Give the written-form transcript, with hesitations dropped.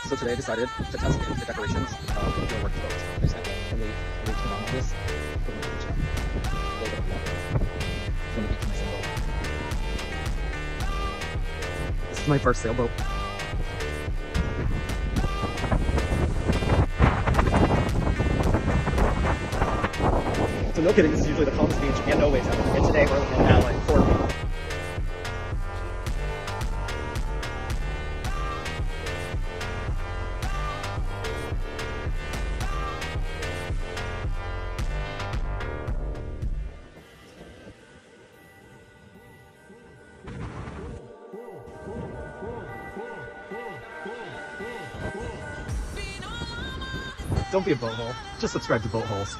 So today I decided to test the decorations of your work boat. I just have to leave turn on this, put my beach on. A little bit of water. From the beach in my sailboat. This is my first sailboat. So no kidding, this is usually the calmest beach and no waves ever. And today we're looking at like 4 feet. Don't be a boat hole. Just subscribe to Boat Holes.